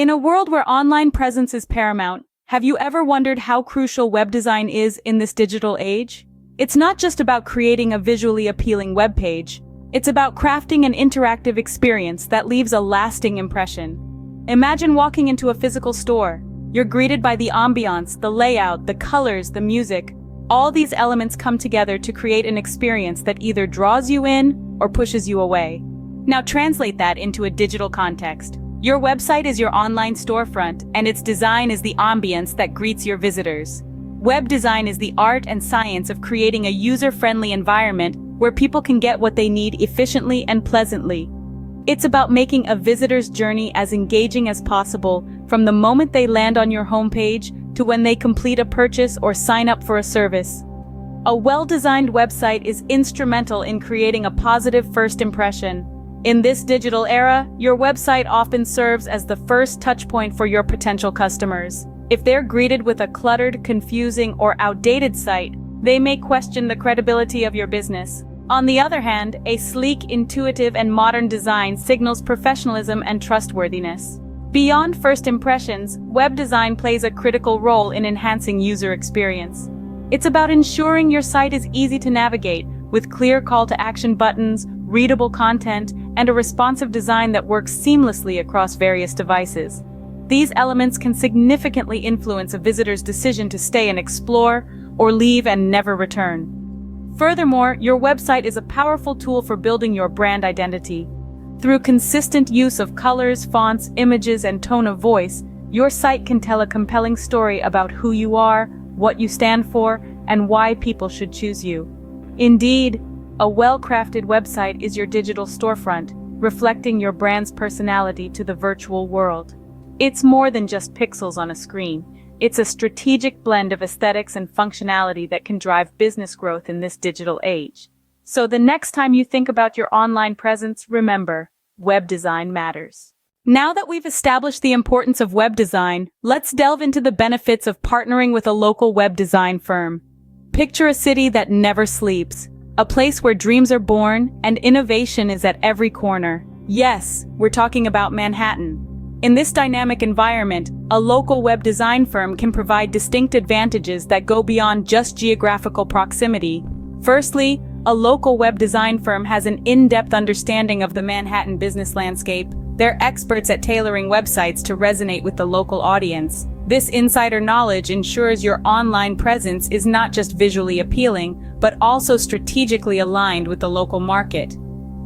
In a world where online presence is paramount, have you ever wondered how crucial web design is in this digital age? It's not just about creating a visually appealing web page. It's about crafting an interactive experience that leaves a lasting impression. Imagine walking into a physical store. You're greeted by the ambiance, the layout, the colors, the music. All these elements come together to create an experience that either draws you in or pushes you away. Now translate that into a digital context. Your website is your online storefront, and its design is the ambience that greets your visitors. Web design is the art and science of creating a user-friendly environment where people can get what they need efficiently and pleasantly. It's about making a visitor's journey as engaging as possible, from the moment they land on your homepage to when they complete a purchase or sign up for a service. A well-designed website is instrumental in creating a positive first impression. In this digital era, your website often serves as the first touchpoint for your potential customers. If they're greeted with a cluttered, confusing, or outdated site, they may question the credibility of your business. On the other hand, a sleek, intuitive, and modern design signals professionalism and trustworthiness. Beyond first impressions, web design plays a critical role in enhancing user experience. It's about ensuring your site is easy to navigate, with clear call-to-action buttons, readable content, and a responsive design that works seamlessly across various devices. These elements can significantly influence a visitor's decision to stay and explore, or leave and never return. Furthermore, your website is a powerful tool for building your brand identity. Through consistent use of colors, fonts, images, and tone of voice, your site can tell a compelling story about who you are, what you stand for, and why people should choose you. Indeed, a well-crafted website is your digital storefront, reflecting your brand's personality to the virtual world. It's more than just pixels on a screen. It's a strategic blend of aesthetics and functionality that can drive business growth in this digital age. So the next time you think about your online presence, remember, web design matters. Now that we've established the importance of web design, let's delve into the benefits of partnering with a local web design firm. Picture a city that never sleeps. A place where dreams are born and innovation is at every corner. Yes, we're talking about Manhattan. In this dynamic environment, a local web design firm can provide distinct advantages that go beyond just geographical proximity. Firstly, a local web design firm has an in-depth understanding of the Manhattan business landscape. They're experts at tailoring websites to resonate with the local audience. This insider knowledge ensures your online presence is not just visually appealing, but also strategically aligned with the local market.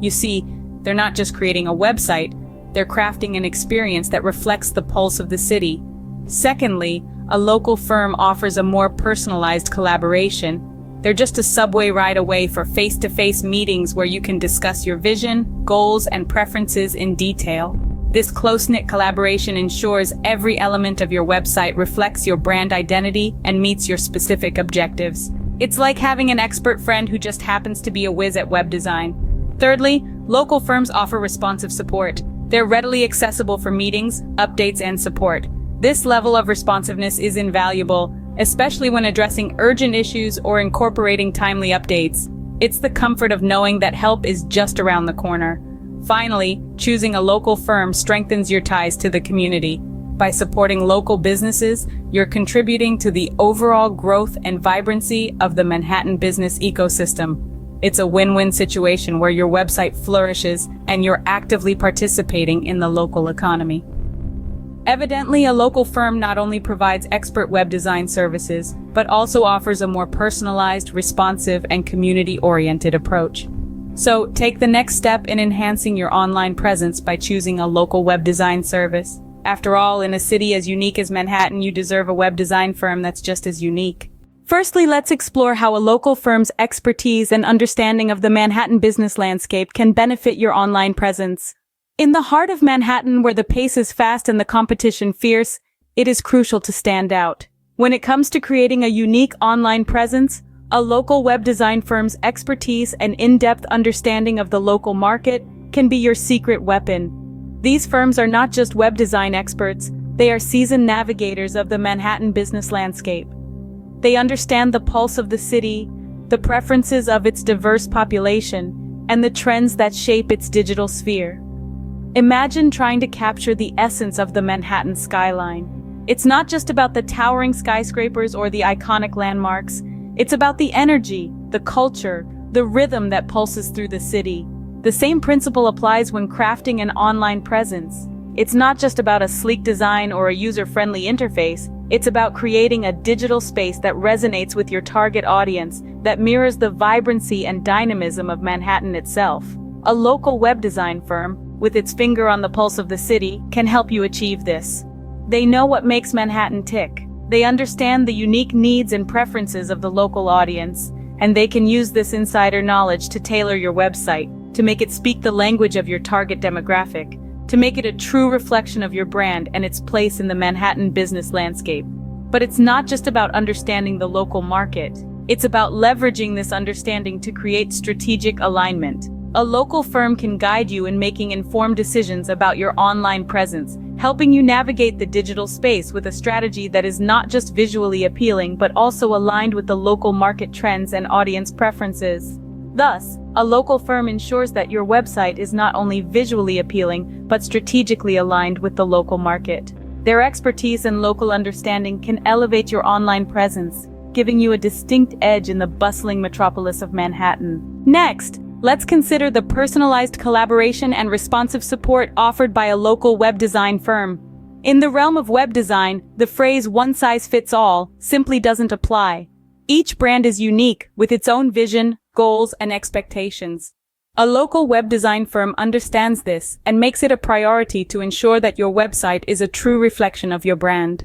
You see, they're not just creating a website, they're crafting an experience that reflects the pulse of the city. Secondly, a local firm offers a more personalized collaboration. They're just a subway ride away for face-to-face meetings where you can discuss your vision, goals, and preferences in detail. This close-knit collaboration ensures every element of your website reflects your brand identity and meets your specific objectives. It's like having an expert friend who just happens to be a whiz at web design. Thirdly, local firms offer responsive support. They're readily accessible for meetings, updates, and support. This level of responsiveness is invaluable, especially when addressing urgent issues or incorporating timely updates. It's the comfort of knowing that help is just around the corner. Finally, choosing a local firm strengthens your ties to the community. By supporting local businesses, you're contributing to the overall growth and vibrancy of the Manhattan business ecosystem. It's a win-win situation where your website flourishes and you're actively participating in the local economy. Evidently, a local firm not only provides expert web design services, but also offers a more personalized, responsive, and community-oriented approach. So, take the next step in enhancing your online presence by choosing a local web design service. After all, in a city as unique as Manhattan, you deserve a web design firm that's just as unique. Firstly, let's explore how a local firm's expertise and understanding of the Manhattan business landscape can benefit your online presence. In the heart of Manhattan, where the pace is fast and the competition fierce, it is crucial to stand out. When it comes to creating a unique online presence, a local web design firm's expertise and in-depth understanding of the local market can be your secret weapon. These firms are not just web design experts, they are seasoned navigators of the Manhattan business landscape. They understand the pulse of the city, the preferences of its diverse population, and the trends that shape its digital sphere. Imagine trying to capture the essence of the Manhattan skyline. It's not just about the towering skyscrapers or the iconic landmarks. It's about the energy, the culture, the rhythm that pulses through the city. The same principle applies when crafting an online presence. It's not just about a sleek design or a user-friendly interface. It's about creating a digital space that resonates with your target audience, that mirrors the vibrancy and dynamism of Manhattan itself. A local web design firm, with its finger on the pulse of the city, can help you achieve this. They know what makes Manhattan tick. They understand the unique needs and preferences of the local audience, and they can use this insider knowledge to tailor your website, to make it speak the language of your target demographic, to make it a true reflection of your brand and its place in the Manhattan business landscape. But it's not just about understanding the local market. It's about leveraging this understanding to create strategic alignment. A local firm can guide you in making informed decisions about your online presence, helping you navigate the digital space with a strategy that is not just visually appealing but also aligned with the local market trends and audience preferences. Thus, a local firm ensures that your website is not only visually appealing but strategically aligned with the local market. Their expertise and local understanding can elevate your online presence, giving you a distinct edge in the bustling metropolis of Manhattan. Next, let's consider the personalized collaboration and responsive support offered by a local web design firm. In the realm of web design, the phrase "one size fits all" simply doesn't apply. Each brand is unique, with its own vision, goals, and expectations. A local web design firm understands this and makes it a priority to ensure that your website is a true reflection of your brand.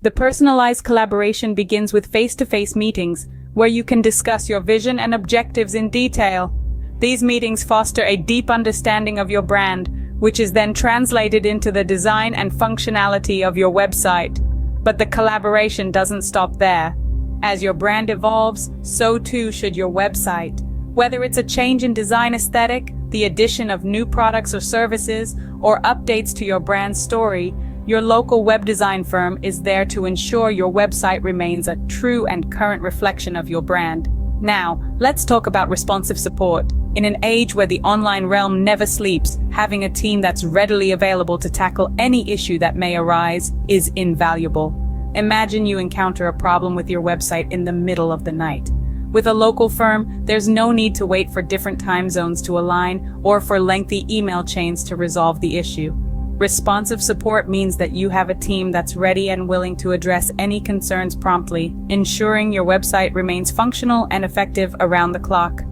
The personalized collaboration begins with face-to-face meetings, where you can discuss your vision and objectives in detail. These meetings foster a deep understanding of your brand, which is then translated into the design and functionality of your website. But the collaboration doesn't stop there. As your brand evolves, so too should your website. Whether it's a change in design aesthetic, the addition of new products or services, or updates to your brand story, your local web design firm is there to ensure your website remains a true and current reflection of your brand. Now, let's talk about responsive support. In an age where the online realm never sleeps, having a team that's readily available to tackle any issue that may arise is invaluable. Imagine you encounter a problem with your website in the middle of the night. With a local firm, there's no need to wait for different time zones to align or for lengthy email chains to resolve the issue. Responsive support means that you have a team that's ready and willing to address any concerns promptly, ensuring your website remains functional and effective around the clock.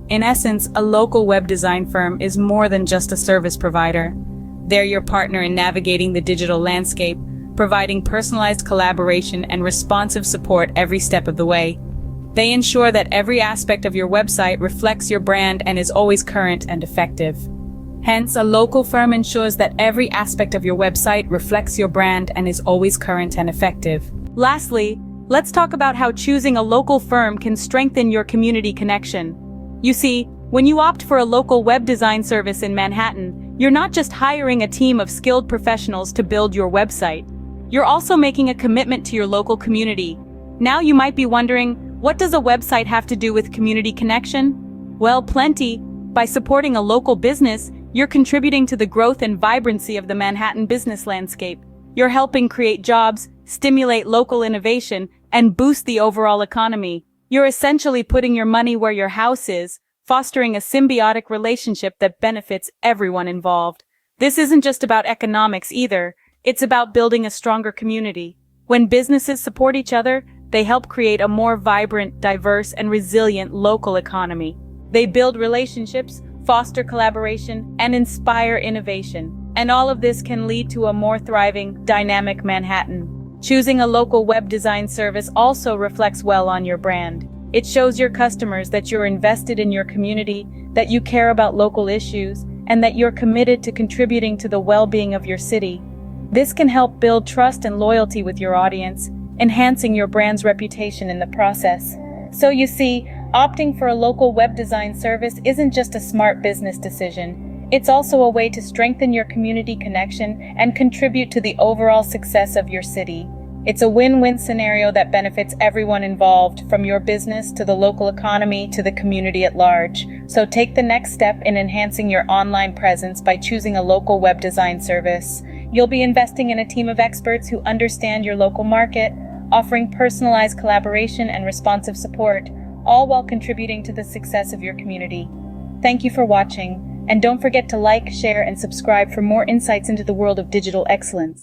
In essence, a local web design firm is more than just a service provider. They're your partner in navigating the digital landscape, providing personalized collaboration and responsive support every step of the way. They ensure that every aspect of your website reflects your brand and is always current and effective. Hence, a local firm ensures that every aspect of your website reflects your brand and is always current and effective. Lastly, let's talk about how choosing a local firm can strengthen your community connection. You see, when you opt for a local web design service in Manhattan, you're not just hiring a team of skilled professionals to build your website. You're also making a commitment to your local community. Now you might be wondering, what does a website have to do with community connection? Well, plenty. By supporting a local business, you're contributing to the growth and vibrancy of the Manhattan business landscape. You're helping create jobs, stimulate local innovation, and boost the overall economy. You're essentially putting your money where your house is, fostering a symbiotic relationship that benefits everyone involved. This isn't just about economics either. It's about building a stronger community. When businesses support each other, they help create a more vibrant, diverse, and resilient local economy. They build relationships, foster collaboration, and inspire innovation. And all of this can lead to a more thriving, dynamic Manhattan. Choosing a local web design service also reflects well on your brand. It shows your customers that you're invested in your community, that you care about local issues, and that you're committed to contributing to the well-being of your city. This can help build trust and loyalty with your audience, enhancing your brand's reputation in the process. So you see, opting for a local web design service isn't just a smart business decision. It's also a way to strengthen your community connection and contribute to the overall success of your city. It's a win-win scenario that benefits everyone involved, from your business to the local economy to the community at large. So take the next step in enhancing your online presence by choosing a local web design service. You'll be investing in a team of experts who understand your local market, offering personalized collaboration and responsive support, all while contributing to the success of your community. Thank you for watching, and don't forget to like, share, and subscribe for more insights into the world of digital excellence.